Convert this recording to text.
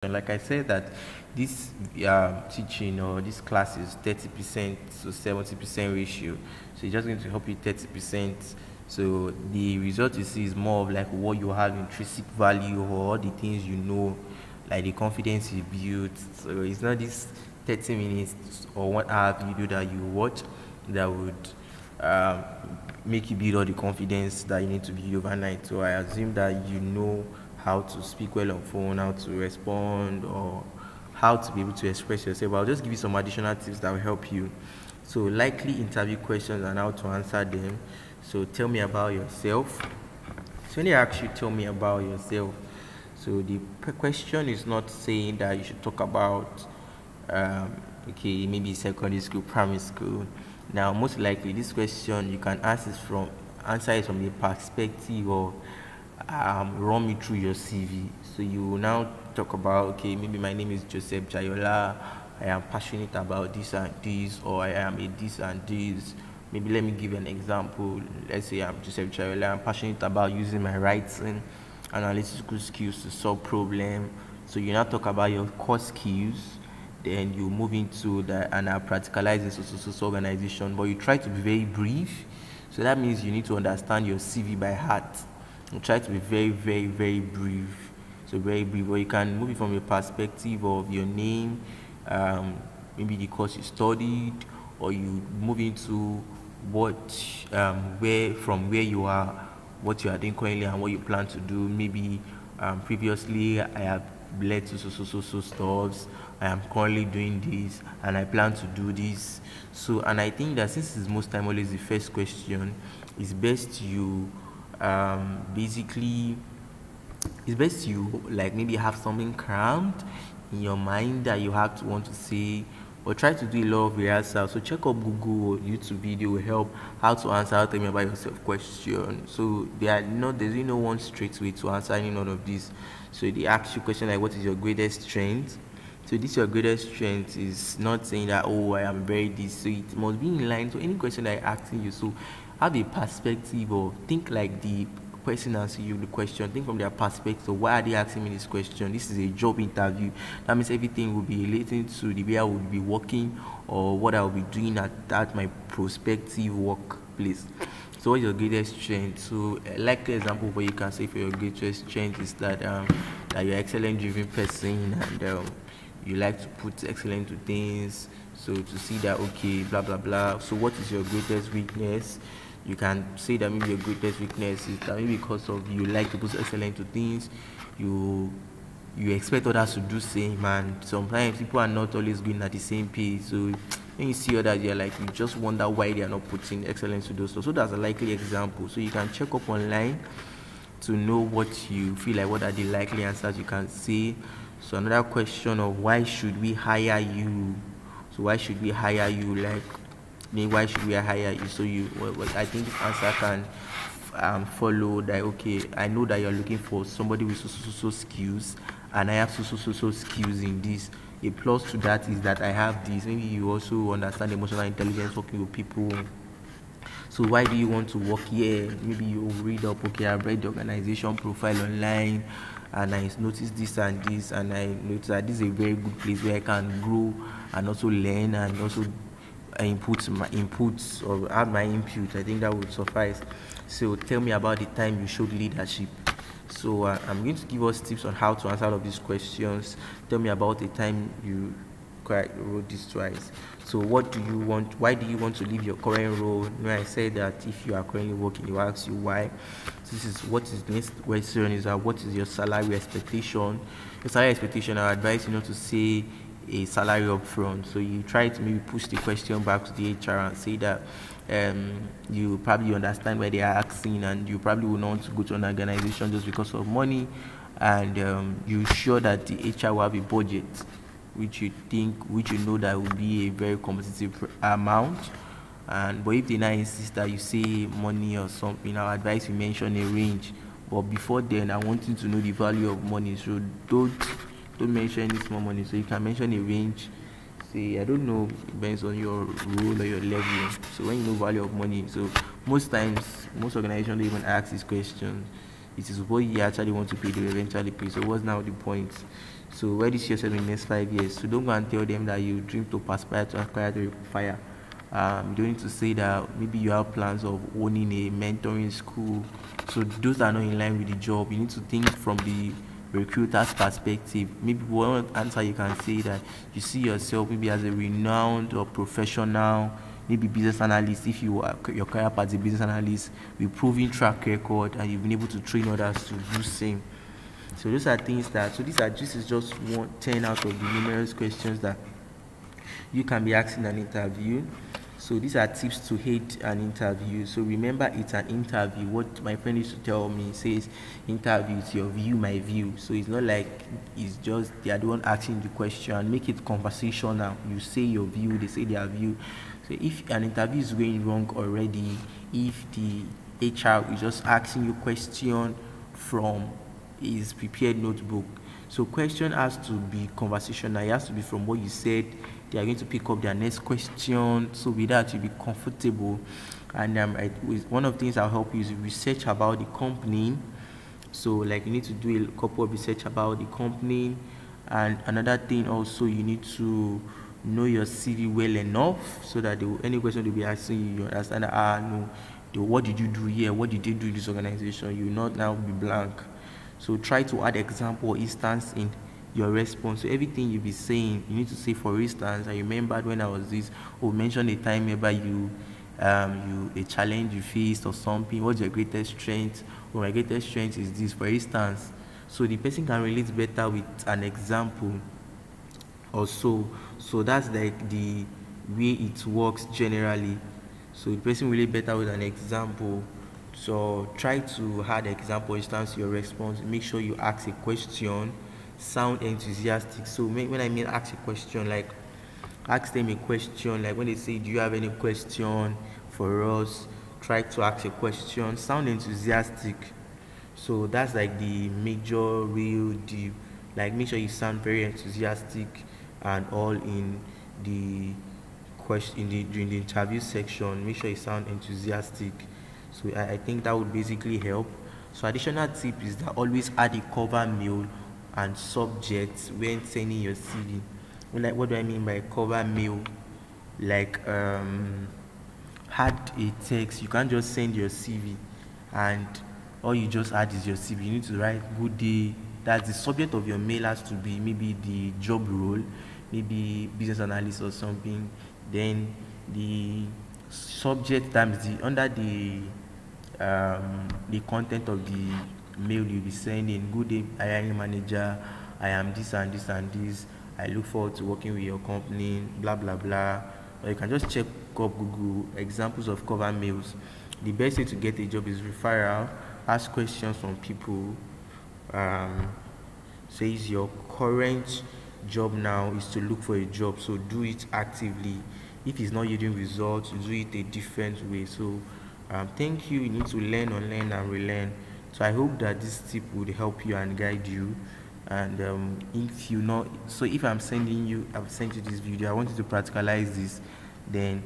And like I said, that this teaching or this class is 30% to 70% ratio. So it's just going to help you 30%. So the result you see is more of like what you have intrinsic value or all the things you know, like the confidence you build. So it's not this 30 minutes or 1 hour video that you watch that would um, make you build all the confidence that you need to build overnight. So I assume that you know how to speak well on phone, how to respond, or how to be able to express yourself. I'll just give you some additional tips that will help you. So likely interview questions and how to answer them. So tell me about yourself. So when they ask you, tell me about yourself. So the question is not saying that you should talk about okay, maybe secondary school, primary school. Now most likely this question you can answer it from the perspective of run me through your CV. So you will now talk about, okay, maybe my name is Joseph Jayola. I am passionate about this and this, or I am a this and this. Maybe let me give an example. Let's say I'm Joseph Jayola. I'm passionate about using my writing, analytical skills to solve problems. So you now talk about your core skills, then you move into the and practicalize this social organization. But you try to be very brief. So that means you need to understand your CV by heart. You try to be very, very, very brief. So very brief. Or you can move it from your perspective of your name, maybe the course you studied, or you move into what, where you are, what you are doing currently, and what you plan to do. Maybe previously I have led to so stuffs. I am currently doing this, and I plan to do this. So, and I think that since it's most time always the first question, it's best you basically it's best you like maybe have something crammed in your mind that you have to want to say, or try to do a lot of rehearsal. So check up Google or YouTube video will help how to answer, tell me about yourself question. So there's really no one straight way to answer any none of this. So they ask you question like, what is your greatest strength? So this your greatest strength is not saying that, oh, I am very this. So it must be in line. So any question that I asking you, so have a perspective or think like the person asking you the question. Think from their perspective. Why are they asking me this question? This is a job interview. That means everything will be relating to the way I will be working or what I will be doing at my prospective workplace. So what's your greatest strength? So like the example where you can say for your greatest strength is that that you're an excellent driven person, and you like to put excellent to things. So to see that, okay, blah blah blah. So what is your greatest weakness? You can say that maybe your greatest weakness is that maybe because of you like to put excellent to things, you expect others to do same, and sometimes people are not always going at the same pace. So when you see others, you're like, you just wonder why they are not putting excellence to those stuff. So that's a likely example. So you can check up online to know what you feel like, what are the likely answers you can say. So another question of why should we hire you? So why should we hire you? Like, why should we hire you? So I think this answer can follow that. Okay, I know that you're looking for somebody with so skills, and I have so skills in this. A plus to that is that I have this. Maybe you also understand emotional intelligence, working with people. So why do you want to work here? Maybe you read up, okay, I've read the organization profile online, and I noticed this and this, and I noticed that this is a very good place where I can grow and also learn and also input my inputs or add my input. I think that would suffice. So tell me about the time you showed leadership. So I'm going to give us tips on how to answer all of these questions. Tell me about the time you wrote this twice. So what do you want? Why do you want to leave your current role? When I said that if you are currently working, you ask you why. So this is what is the next question is what is your salary expectation? Your salary expectation, I advise you not to say a salary up front. So you try to maybe push the question back to the HR and say that you probably understand where they are asking, and you probably will not want to go to an organization just because of money, and you're sure that the HR will have a budget which you know that will be a very competitive amount. And but if they now insist that you say money or something, I advise you mention a range. But before then, I want you to know the value of money. So don't mention any small money. So you can mention a range. Say, I don't know, depends on your role or your level. So when you know value of money, so most times most organizations don't even ask this question. it is what you actually want to pay, they will eventually pay. So what's now the point? So where do you see yourself in the next 5 years? So don't go and tell them that you dream to aspire to acquire to fire. You don't need to say that maybe you have plans of owning a mentoring school. So those are not in line with the job. You need to think from the recruiter's perspective. Maybe one answer you can say that you see yourself maybe as a renowned or professional, maybe business analyst. If you are your career path as a business analyst with proven track record and you've been able to train others to do same. So those are things that, so this is just 10 out of the numerous questions that you can be asking an interview. So these are tips to aid an interview. So remember, it's an interview. What my friend used to tell me says, interview, it's your view, my view. So it's not like it's just they are the one asking the question. Make it conversational. You say your view, they say their view. So if an interview is going wrong already, if the HR is just asking you question from his prepared notebook, so question has to be conversational. It has to be from what you said. They are going to pick up their next question. So with that, you'll be comfortable. And one of the things I'll help you is research about the company. So like you need to do a couple of research about the company. And another thing also, you need to know your CV well enough so that any question they'll be asking you understand that, no, what did you do here? What did they do in this organization? You will not now be blank. So try to add example or instance in your response. So everything you be saying, you need to say, for instance, I remembered when I was this, or mention a time whereby a challenge you faced or something. What's your greatest strength? Or my greatest strength is this, for instance. So the person can relate better with an example or so. So that's like the way it works generally. So the person relate better with an example. So try to add example instance to your response. Make sure you ask a question, sound enthusiastic. So when I mean ask a question, like ask them a question, like when they say, do you have any question for us? Try to ask a question, sound enthusiastic. So that's like the major real deal. Like make sure you sound very enthusiastic and all in the question during the interview section. Make sure you sound enthusiastic. So I think that would basically help. So additional tip is that always add a cover mail and subject when sending your CV. Like, what do I mean by cover mail? Like add a text. You can't just send your CV and all you just add is your CV. You need to write good day. That's the subject of your mail has to be maybe the job role, maybe business analyst or something. Then the subject times under the content of the mail you'll be sending. Good day, hiring manager. I am this and this and this. I look forward to working with your company. Blah blah blah. Or you can just check up Google examples of cover mails. The best way to get a job is referral. Ask questions from people. Says your current job now is to look for a job, so do it actively. If it's not yielding results, do it a different way. So thank you. You need to learn, unlearn, and relearn. So I hope that this tip would help you and guide you. And if you know, so if I've sent you this video, I want you to practicalize this, then